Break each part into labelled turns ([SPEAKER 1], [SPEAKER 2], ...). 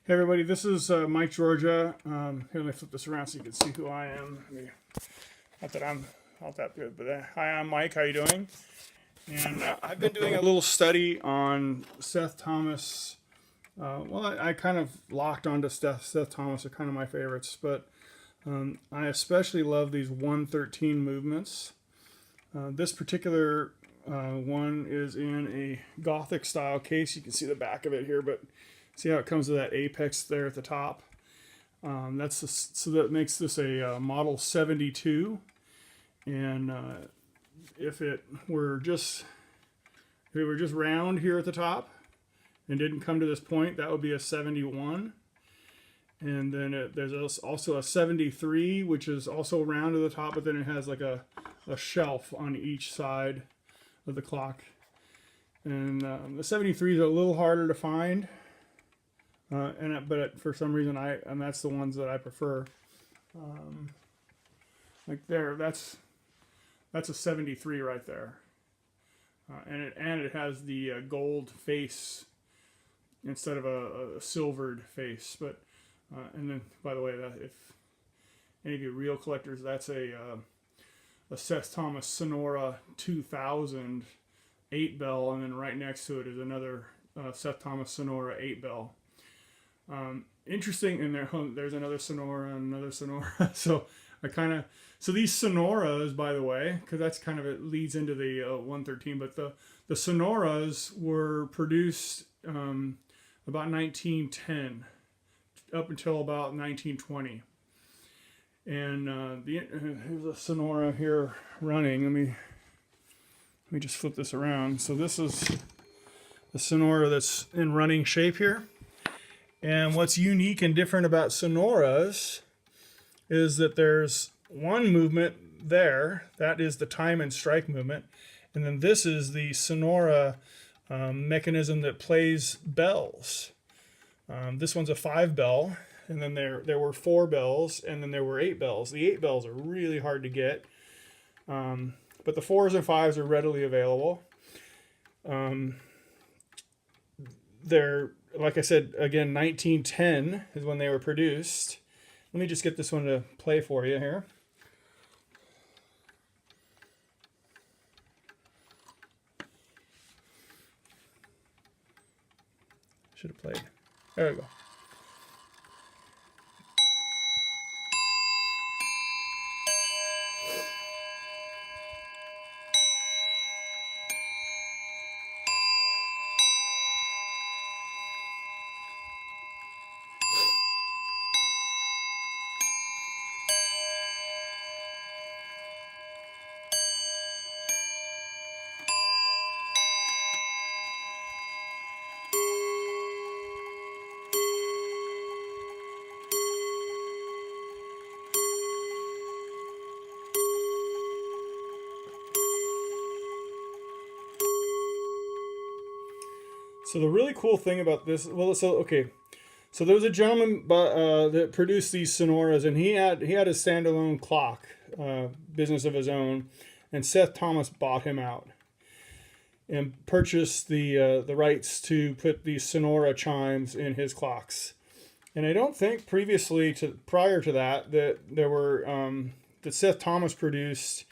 [SPEAKER 1] Hey everybody, this is Mike Georgia. Here, let me flip this around so you can see who I am. Not that I'm not that good, but hi, I'm Mike. How you doing? And I've been doing a little study on Seth Thomas. I kind of locked onto Seth Thomas. Are kind of my favorites, but I especially love these 113 movements. This particular one is in a Gothic style case. You can see the back of it here, but see how it comes with that apex there at the top. So that makes this a model 72. And if it were just round here at the top and didn't come to this point, that would be a 71. And then there's also a 73, which is also round to the top, but then it has like a shelf on each side of the clock. And the 73s are a little harder to find. But for some reason and that's the ones that I prefer. Like there, that's a 73 right there, and it has the gold face instead of a silvered face. But and then, by the way, that if any of you real collectors, that's a Seth Thomas Sonora 2000 8 bell, and then right next to it is another Seth Thomas Sonora 8 bell. Interesting, and there's another Sonora and another Sonora. So these Sonoras, by the way, because that's kind of, it leads into the 113, but the Sonoras were produced about 1910 up until about 1920. And here's a Sonora here running. Let me just flip this around. So this is the Sonora that's in running shape here. And what's unique and different about Sonoras is that there's one movement there, that is the time and strike movement, and then this is the Sonora mechanism that plays bells. This one's a 5 bell, and then there were 4 bells, and then there were 8 bells. The 8 bells are really hard to get, but the 4s and 5s are readily available. They're, like I said, again, 1910 is when they were produced. Let me just get this one to play for you here. Should have played. There we go. So the really cool thing about this, so there was a gentleman that produced these Sonoras, and he had a standalone clock business of his own, and Seth Thomas bought him out and purchased the rights to put these Sonora chimes in his clocks. And I don't think prior to that there were that Seth Thomas produced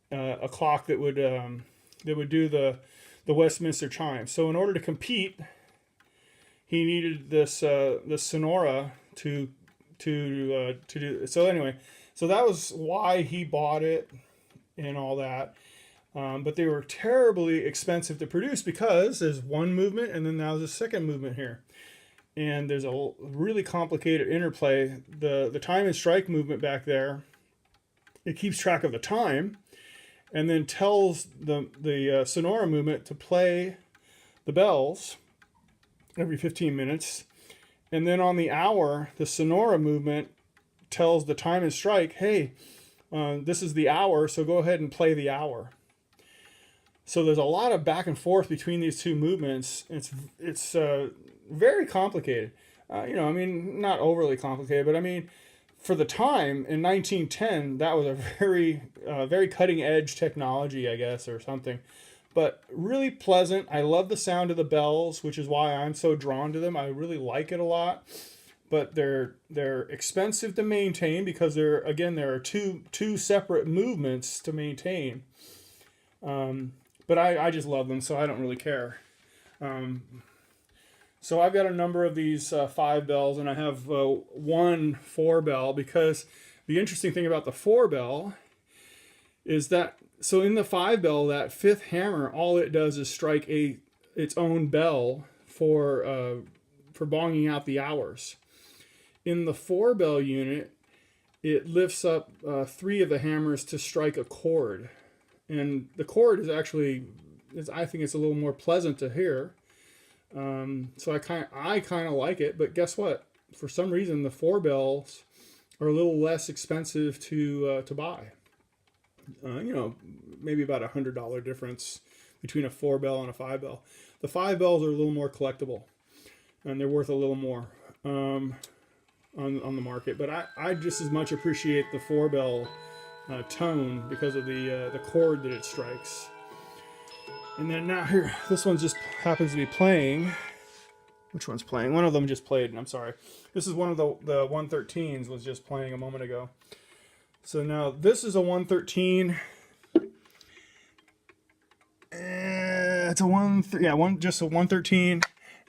[SPEAKER 1] a clock that would do the Westminster chime. So in order to compete, he needed this Sonora to do. So anyway, so that was why he bought it and all that. But they were terribly expensive to produce because there's one movement and then now there's a second movement here, and there's a really complicated interplay. The time and strike movement back there, it keeps track of the time, and then tells the Sonora movement to play the bells every 15 minutes. And then on the hour, the Sonora movement tells the time and strike, hey, this is the hour, so go ahead and play the hour. So there's a lot of back and forth between these two movements. It's very complicated. Not overly complicated, but I mean, for the time in 1910, that was a very cutting edge technology, I guess, or something. but really pleasant. I love the sound of the bells, which is why I'm so drawn to them. I really like it a lot. But they're expensive to maintain because there are two separate movements to maintain. But I just love them, so I don't really care. So I've got a number of these 5 bells, and I have one 4 bell, because the interesting thing about the 4 bell is that, so in the 5 bell, that 5th hammer, all it does is strike its own bell for bonging out the hours. In the 4 bell unit, it lifts up 3 of the hammers to strike a chord. And the chord is actually, I think it's a little more pleasant to hear. So I kind of like it, but guess what? For some reason, the 4 bells are a little less expensive to buy. Maybe about $100 difference between a 4 bell and a 5 bell. The 5 bells are a little more collectible, and they're worth a little more. On the market, but I just as much appreciate the 4 bell tone because of the chord that it strikes. And then now here, this one just happens to be playing. Which one's playing? One of them just played, and I'm sorry. This is one of the 113s was just playing a moment ago. So now this is a 113. It's a just a 113,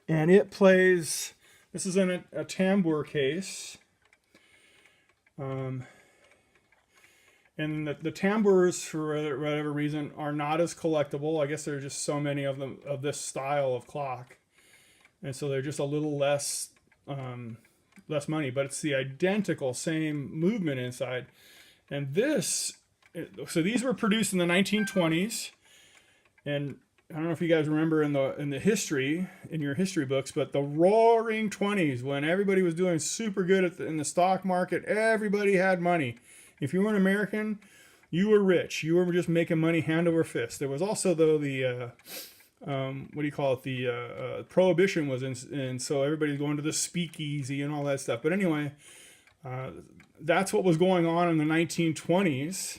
[SPEAKER 1] and it plays. This is in a Tambour case. And the Tambours, for whatever reason, are not as collectible. I guess there are just so many of them of this style of clock. And so they're just a little less money. But it's the identical same movement inside. And so these were produced in the 1920s. And I don't know if you guys remember in the history, in your history books, but the roaring 20s, when everybody was doing super good in the stock market, everybody had money. If you were an American, you were rich. You were just making money hand over fist. There was also, though, the prohibition was in, and so everybody's going to the speakeasy and all that stuff. But anyway, that's what was going on in the 1920s,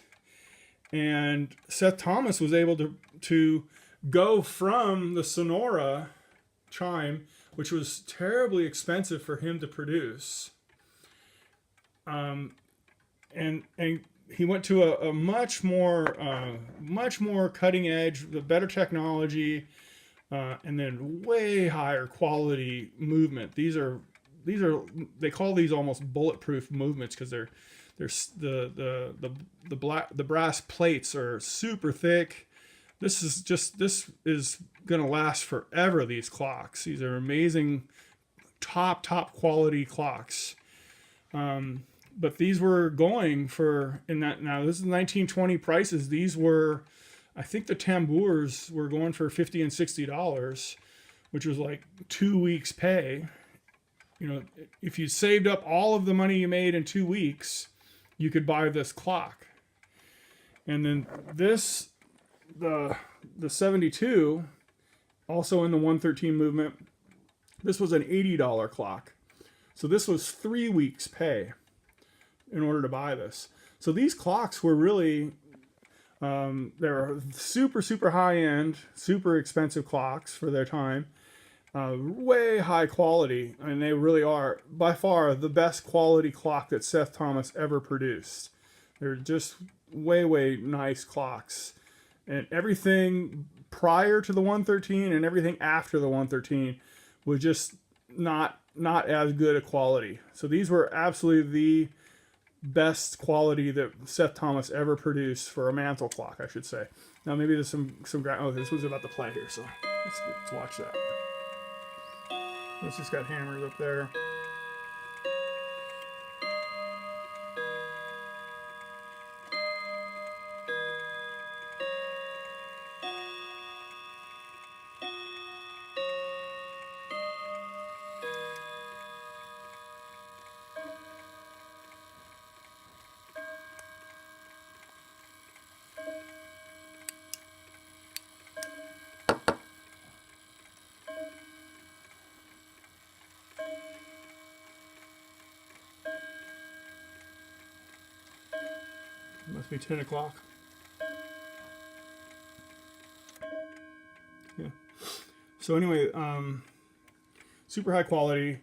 [SPEAKER 1] and Seth Thomas was able to go from the Sonora chime, which was terribly expensive for him to produce, and he went to a much more cutting edge, the better technology, and then way higher quality movement. These are they call these almost bulletproof movements because the brass plates are super thick. This is gonna last forever. These clocks. These are amazing, top quality clocks. But these were going for now. This is 1920 prices. These were, I think the Tambours were going for $50 and $60, which was like 2 weeks' pay. If you saved up all of the money you made in 2 weeks, you could buy this clock. And then this. The 72, also in the 113 movement, this was an $80 clock. So this was 3 weeks' pay in order to buy this. So these clocks were really, they're super high end, super expensive clocks for their time. Way high quality, and they really are by far the best quality clock that Seth Thomas ever produced. They're just way nice clocks. And everything prior to the 113 and everything after the 113 was just not as good a quality. So these were absolutely the best quality that Seth Thomas ever produced for a mantle clock, I should say. Now maybe there's some this was about to play here, so let's watch that. It's just got hammers up there. It must be 10 o'clock. So anyway, super high quality,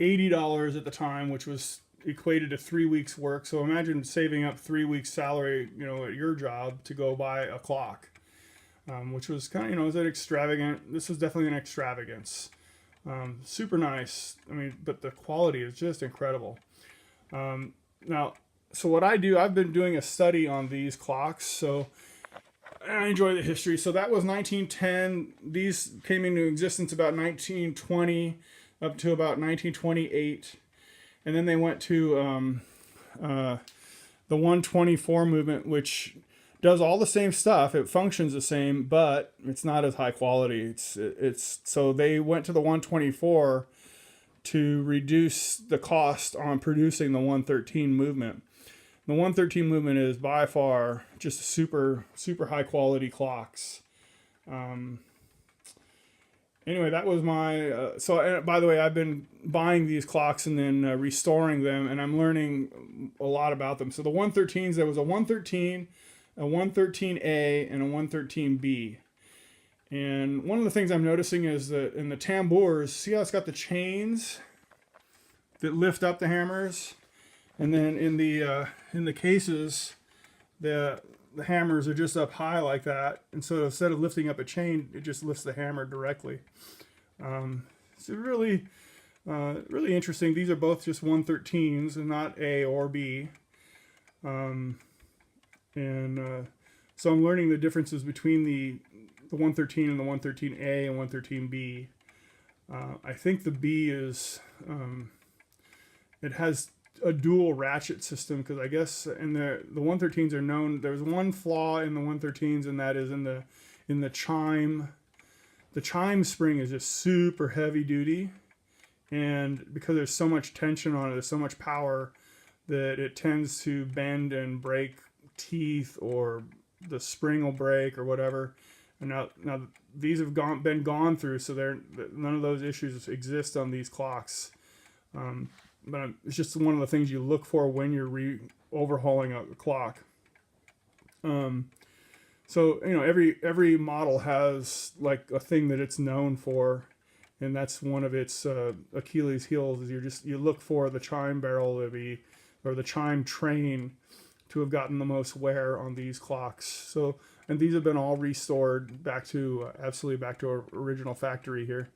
[SPEAKER 1] $80 at the time, which was equated to 3 weeks work. So imagine saving up 3 weeks salary, at your job to go buy a clock, which was kind of, was an extravagant. This was definitely an extravagance. Super nice. I mean, but the quality is just incredible. Now, so what I do, I've been doing a study on these clocks. So I enjoy the history. So that was 1910. These came into existence about 1920 up to about 1928. And then they went to the 124 movement, which does all the same stuff. It functions the same, but it's not as high quality. It's so they went to the 124 to reduce the cost on producing the 113 movement. The 113 movement is by far just super high quality clocks. Anyway, that was my so by the way, I've been buying these clocks and then restoring them, and I'm learning a lot about them. So the 113s, there was a 113, a 113A, and a 113B. And one of the things I'm noticing is that in the tambours, see how it's got the chains that lift up the hammers, and then in the cases, the hammers are just up high like that, and so instead of lifting up a chain, it just lifts the hammer directly. It's really interesting. These are both just 113s and not A or B. So I'm learning the differences between the 113 and the 113A and 113B. I think the B is it has a dual ratchet system, because I guess in the 113s are known. There's one flaw in the 113s, and that is in the chime. The chime spring is just super heavy duty, and because there's so much tension on it, there's so much power that it tends to bend and break teeth, or the spring will break or whatever. And now these have been gone through, so none of those issues exist on these clocks. But it's just one of the things you look for when you're overhauling a clock. So every model has like a thing that it's known for, and that's one of its Achilles heels. Is you look for the chime barrel to be, or the chime train to have gotten the most wear on these clocks. So, and these have been all restored absolutely back to our original factory here,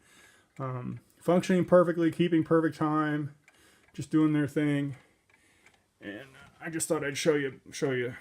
[SPEAKER 1] functioning perfectly, keeping perfect time, just doing their thing. And I just thought I'd show you